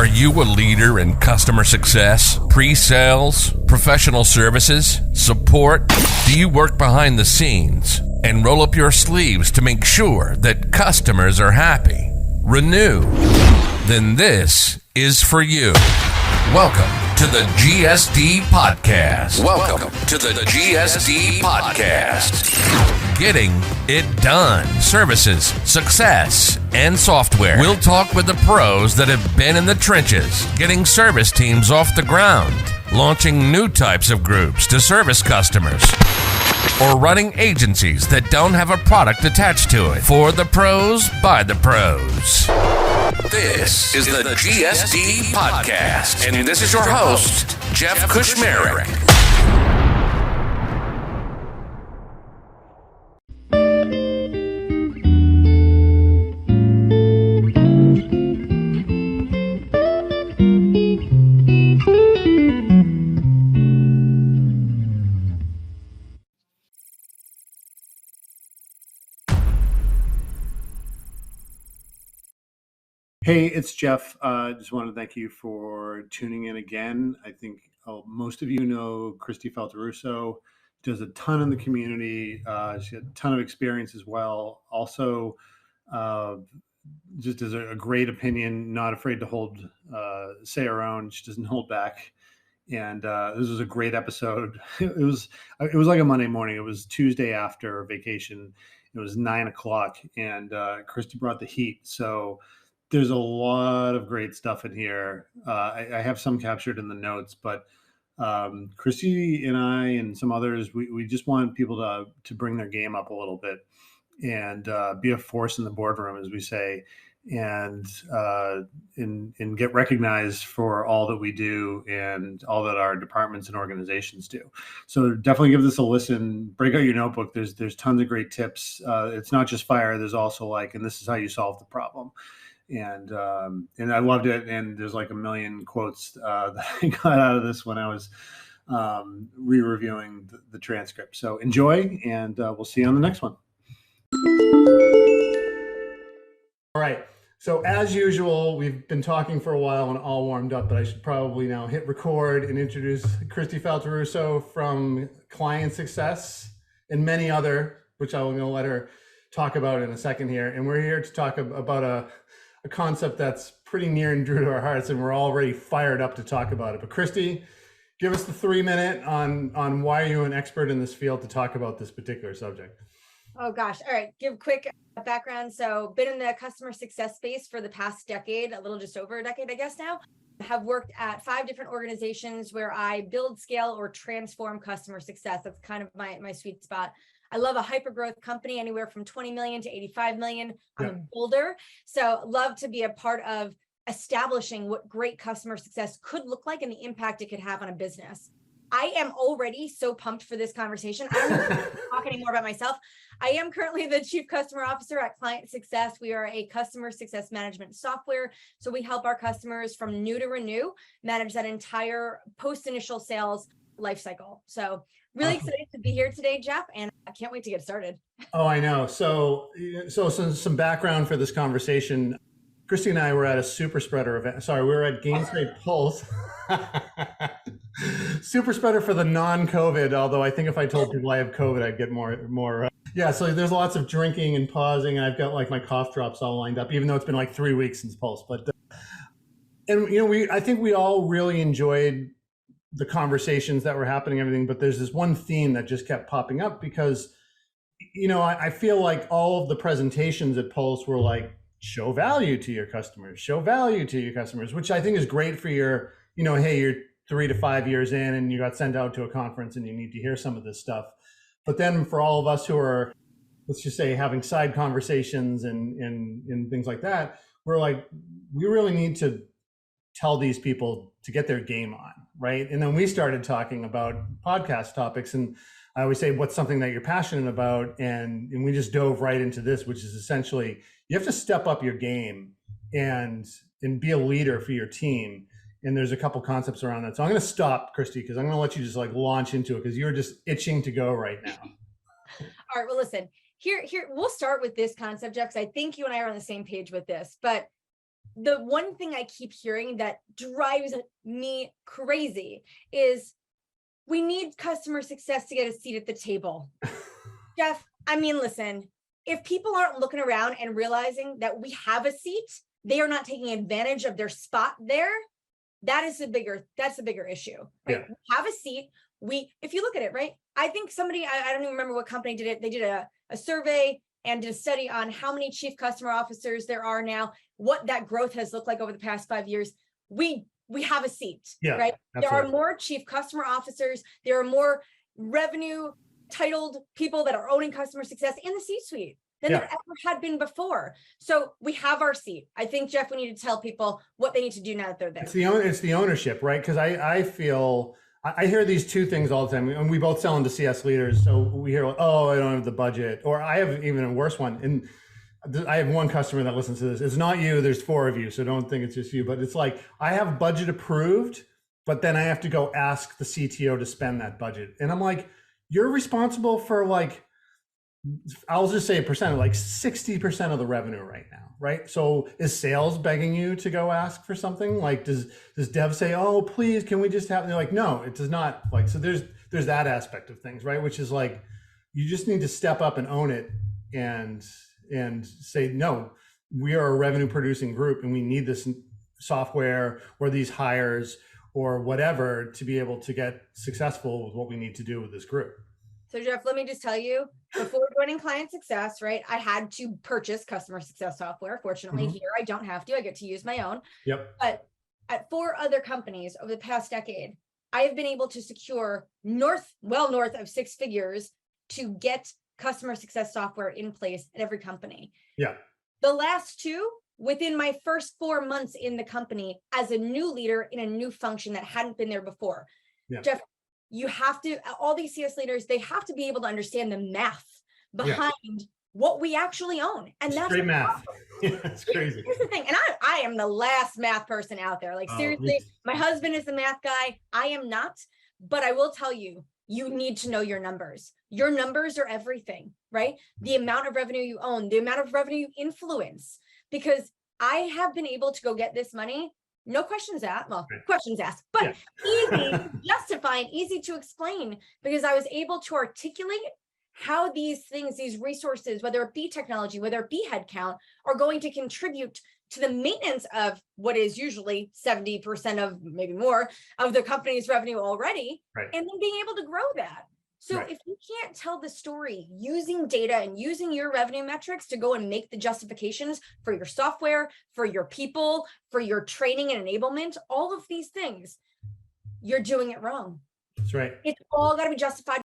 Are you a leader in customer success, pre-sales, professional services, support? Do you work behind the scenes and roll up your sleeves to make sure that customers are happy? Renew. Then this is for you. Welcome to the GSD Podcast. Welcome to the GSD Podcast. Getting it done. Services, success, and software. We'll talk with the pros that have been in the trenches, getting service teams off the ground, launching new types of groups to service customers, or running agencies that don't have a product attached to it. For the pros, by the pros. This is the GSD Podcast, and this is your host, Jeff Kushmerek. Hey, it's Jeff. Just want to thank you for tuning in again. I think most of you know Kristi Faltorusso, does a ton in the community. She had a ton of experience as well. Also, just has a great opinion, not afraid to say her own. She doesn't hold back. And this was a great episode. It was like a Monday morning. It was Tuesday after vacation. It was 9:00, and Kristi brought the heat. So there's a lot of great stuff in here. I have some captured in the notes, but Kristi and I and some others, we just want people to bring their game up a little bit and be a force in the boardroom, as we say, and get recognized for all that we do and all that our departments and organizations do. So definitely give this a listen. Break out your notebook. There's tons of great tips. It's not just fire. There's also and this is how you solve the problem. And I loved it. And there's like a million quotes that I got out of this when I was re-reviewing the transcript. So enjoy, and we'll see you on the next one. All right. So as usual, we've been talking for a while and all warmed up, but I should probably now hit record and introduce Kristi Faltorusso from Client Success and many other, which I'm going to let her talk about in a second here. And we're here to talk about a concept that's pretty near and dear to our hearts, and we're already fired up to talk about it. But Kristi, give us the 3-minute on why you're an expert in this field to talk about this particular subject. Oh gosh. All right. Give quick background. So been in the customer success space for the past decade, a little just over a decade, I guess now. Have worked at 5 different organizations where I build, scale, or transform customer success. That's kind of my sweet spot. I love a hyper growth company, anywhere from 20 million to 85 million. I'm a builder. So love to be a part of establishing what great customer success could look like and the impact it could have on a business. I am already so pumped for this conversation. I don't even talk anymore about myself. I am currently the Chief Customer Officer at Client Success. We are a customer success management software. So we help our customers from new to renew manage that entire post-initial sales lifecycle. So really excited to be here today, Jeff, and I can't wait to get started. Oh, I know. So some background for this conversation. Kristi and I were at a super spreader event. Sorry, we were at Gainsight Pulse. Super spreader for the non-COVID, although I think if I told people I have COVID, I'd get more. Yeah, so there's lots of drinking and pausing, and I've got my cough drops all lined up, even though it's been 3 weeks since Pulse. But I think we all really enjoyed the conversations that were happening, everything, but there's this one theme that just kept popping up because, I feel like all of the presentations at Pulse were show value to your customers, which I think is great for your, hey, you're 3 to 5 years in and you got sent out to a conference and you need to hear some of this stuff. But then for all of us who are, let's just say, having side conversations and things like that, we're we really need to tell these people to get their game on, right? And then we started talking about podcast topics, and I always say, what's something that you're passionate about? And we just dove right into this, which is essentially, you have to step up your game and be a leader for your team. And there's a couple concepts around that. So I'm going to stop, Kristi, because I'm going to let you just launch into it because you're just itching to go right now. All right. Well, listen, here, we'll start with this concept, Jeff, because I think you and I are on the same page with this. But the one thing I keep hearing that drives me crazy is we need customer success to get a seat at the table. Jeff, I mean, listen, if people aren't looking around and realizing that we have a seat, they are not taking advantage of their spot there. That's a bigger issue, right? Yeah. We have a seat. If you look at it, right? I think somebody, I don't even remember what company did it. They did a survey and did a study on how many chief customer officers there are now, what that growth has looked like over the past 5 years. We have a seat, right? Absolutely. There are more chief customer officers. There are more revenue titled people that are owning customer success in the C-suite than there ever had been before. So we have our seat. I think, Jeff, we need to tell people what they need to do now that they're there. It's the ownership, right? Because I feel, I hear these two things all the time, and we both sell into CS leaders. So we hear, oh, I don't have the budget, or I have even a worse one. And I have one customer that listens to this. It's not you, there's 4 of you. So don't think it's just you, but it's like, I have budget approved, but then I have to go ask the CTO to spend that budget. And I'm like, you're responsible for like, I'll just say a percent, like 60% of the revenue right now, right? So is sales begging you to go ask for something? Like, does dev say, oh, please, can we just have, and they're like, no, it does not. Like, so there's that aspect of things, right? Which is like, you just need to step up and own it and say, no, we are a revenue producing group and we need this software or these hires or whatever to be able to get successful with what we need to do with this group. So Jeff, let me just tell you, before joining client success, right, I had to purchase customer success software. Fortunately, here I don't have to. I get to use my own. Yep. But at 4 other companies over the past decade, I have been able to secure well north of 6 figures to get customer success software in place at every company. Yeah. The last 2, within my first 4 months in the company as a new leader in a new function that hadn't been there before. Yeah. Jeff, you have to, all these CS leaders, they have to be able to understand the math behind what we actually own. And that's great math. Yeah, it's crazy. Here's the thing. And I am the last math person out there. Like, seriously, my husband is the math guy. I am not, but I will tell you, you need to know your numbers. Your numbers are everything, right? The amount of revenue you own, the amount of revenue you influence, because I have been able to go get this money. No questions asked. Well, questions asked, but easy to justify and easy to explain, because I was able to articulate how these things, these resources, whether it be technology, whether it be headcount, are going to contribute to the maintenance of what is usually 70% of, maybe more, of the company's revenue already, and then being able to grow that. So if you can't tell the story using data and using your revenue metrics to go and make the justifications for your software, for your people, for your training and enablement, all of these things, you're doing it wrong. That's right. It's all got to be justified